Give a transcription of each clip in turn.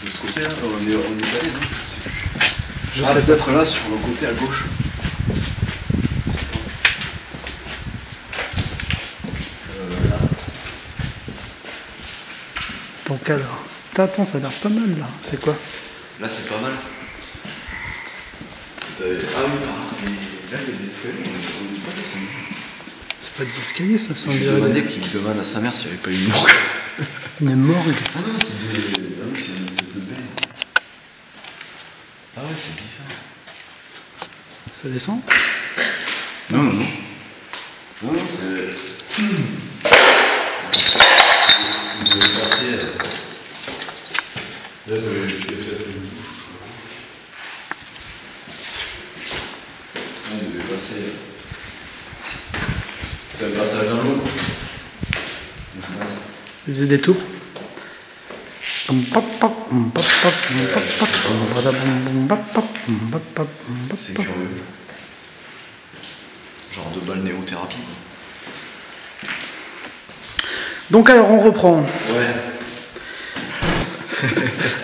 De ce côté là, on est allé, non? Je sais plus. Je sais peut-être là sur le côté à gauche. Là. Donc alors, attends, ça a l'air pas mal là. C'est quoi? Là c'est pas mal. Ah oui, là il y a des escaliers, on n'est pas descendu. C'est pas des escaliers, ça, c'est Je lui ai demandé qu'il demande à sa mère s'il n'y avait pas une morgue. Une morgue? Ah non, c'est des... Ah oui, c'est une espèce de bain. Ah ouais, c'est bizarre. Ça descend? Non, non, non. Non, non, c'est... Vous devez passer... Là, vous avez peut-être une douche. Vous devez passer... C'est un passage dans l'eau. Il faisait des tours. C'est curieux. Genre de balnéothérapie. Donc alors on reprend. Ouais.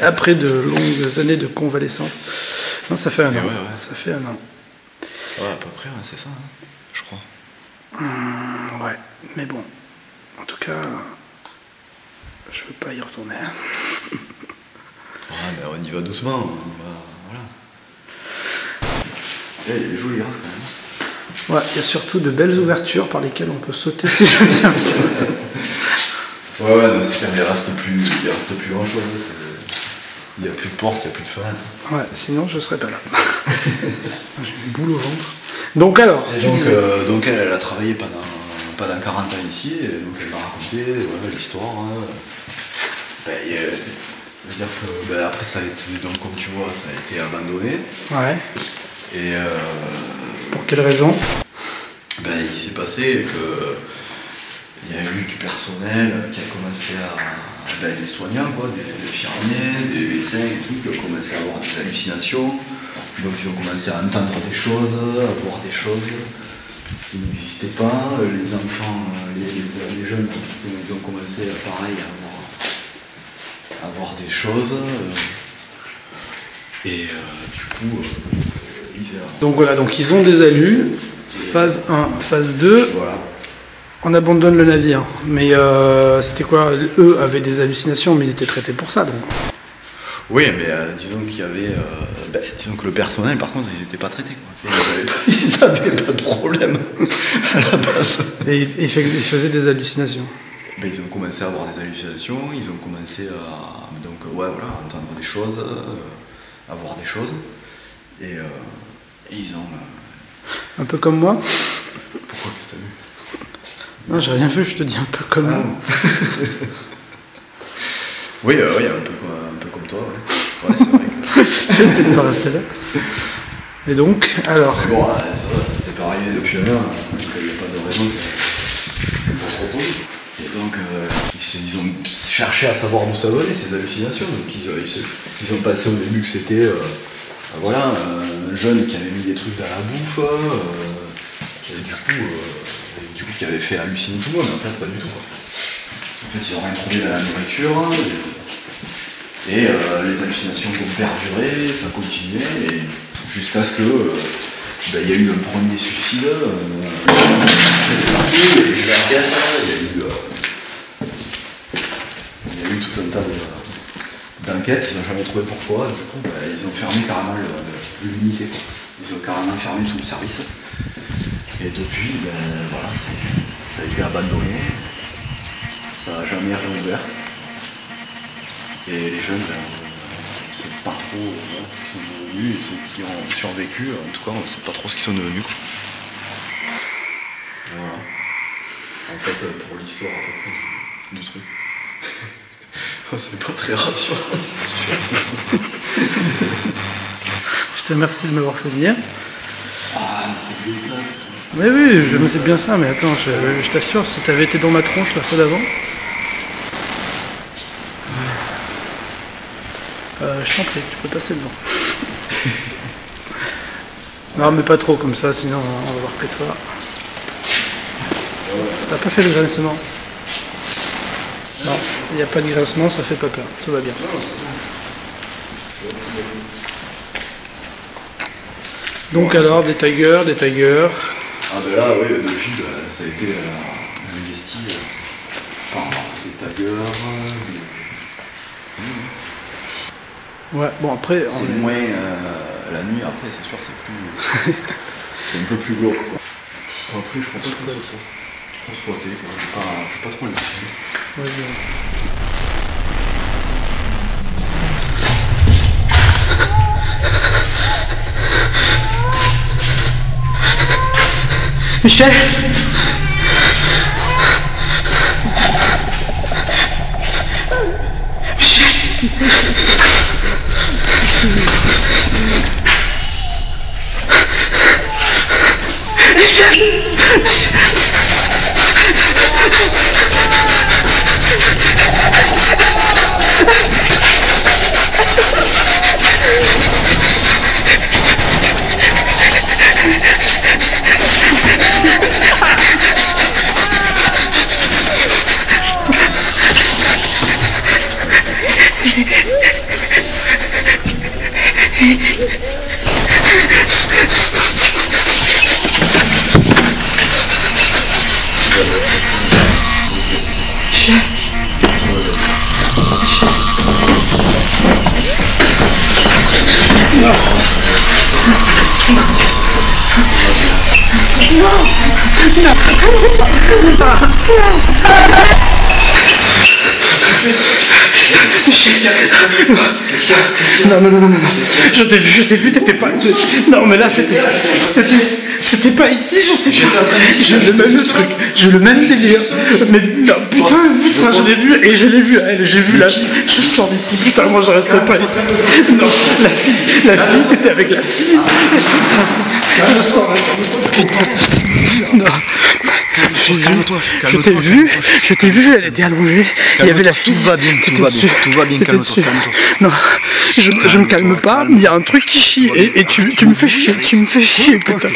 Après de longues années de convalescence. Non, ça fait un an. Ouais. Ça fait un an. Ouais, à peu près, ouais, c'est ça, hein, je crois. Ouais, mais bon. En tout cas, je veux pas y retourner. Ouais, mais on y va doucement. Voilà. Il est joli, hein, quand même. Ouais, il y a surtout de belles ouvertures par lesquelles on peut sauter si je veux bien. Ouais, non, c'est clair, il reste plus grand chose. Il n'y a plus de porte, il n'y a plus de fenêtre. Ouais, sinon je serais pas là. J'ai une boule au ventre. Donc alors, donc elle a travaillé pendant 40 ans ici, et donc elle m'a raconté l'histoire. Hein. C'est-à-dire que après ça a été, donc comme tu vois, ça a été abandonné. Ouais. Et pour quelle raison? Il s'est passé que il y a eu du personnel qui a commencé à... des soignants, quoi, des infirmiers, des médecins et tout, qui ont commencé à avoir des hallucinations. Donc ils ont commencé à entendre des choses, à voir des choses qui n'existaient pas. Les enfants, les jeunes, ils ont commencé pareil à voir des choses. Et du coup, donc voilà, donc ils ont des allus, phase 1, phase 2. Voilà. On abandonne le navire, mais c'était quoi? Eux avaient des hallucinations, mais ils étaient traités pour ça, donc. Oui, mais disons qu'il y avait... disons que le personnel, par contre, ils n'étaient pas traités, quoi. Ils n'avaient pas de problème à la base. Et ils faisaient des hallucinations. Ils ont commencé à avoir des hallucinations, ils ont commencé à entendre des choses, à voir des choses, et ils ont... Un peu comme moi? Pourquoi? Qu'est-ce que t'as vu? Non, j'ai rien vu, je te dis un peu comme moi. Oui, un peu comme toi, ouais. Ouais, c'est vrai que... Je vais peut-être pas rester là. Et donc, alors... Bon, ça va, c'était pas arrivé depuis un an, donc il n'y a pas de raison que ça se repose. Et donc, ils ont cherché à savoir d'où ça venait, ces hallucinations. Donc, ils ont pensé au début que c'était un jeune qui avait mis des trucs dans la bouffe, et du coup qui avait fait halluciner tout le monde, mais en fait, pas du tout, quoi. En fait, ils ont rien trouvé dans la nourriture, et les hallucinations ont perduré, ça continuait, et jusqu'à ce que il y a eu un premier suicide, il y a eu tout un tas d'enquêtes, ils n'ont jamais trouvé pourquoi, du coup ils ont fermé carrément l'unité, quoi. Ils ont carrément fermé tout le service, et depuis, ça a été abandonné. Ça n'a jamais réouvert. Et les jeunes, on ne sait pas trop ce qu'ils sont devenus, et ceux qui ont survécu, en tout cas, on ne sait pas trop ce qu'ils sont devenus, quoi. Voilà. En fait, pour l'histoire à peu près du truc. C'est pas très rassurant, c'est sûr. Je te remercie de m'avoir fait venir. Ah, t'es bien ça. Oui, je me sais bien ça, mais attends, je t'assure, si t'avais été dans ma tronche la fois d'avant... je t'en prie, tu peux passer devant. Non, mais pas trop comme ça, sinon on va voir que toi. Ça n'a pas fait de grincement. Non, il n'y a pas de grincement, ça fait pas peur, tout va bien. Donc alors, des taggers. Ah ben là, oui, depuis, ça a été investi des taggers. Ouais, bon après... C'est moins... la nuit, après, c'est sûr, c'est plus... c'est un peu plus glauque, quoi. Après, je crois pas que ça soit trop squatté, quoi. Je suis pas trop là-dessus. Vas-y. Michel! Non. Je t'ai vu, t'étais pas... Non, mais là, c'était pas ici, je sais pas. J'ai le même truc, j'ai le même délire. Mais non, putain, je l'ai vu, et je l'ai vu, elle, j'ai vu la... Je sors d'ici, putain, moi je reste pas ici. Non, la fille, t'étais avec la fille. Putain, je sors, putain. Non. Calme-toi. Je t'ai vu, elle était allongée. Il y avait la fille. Tout va bien, calme-toi. Non, je me calme pas, il y a un truc qui chie. Et tu me fais chier, putain.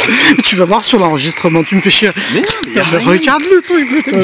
Tu vas voir sur l'enregistrement, tu me fais chier. Mais non, mais regarde le truc, putain.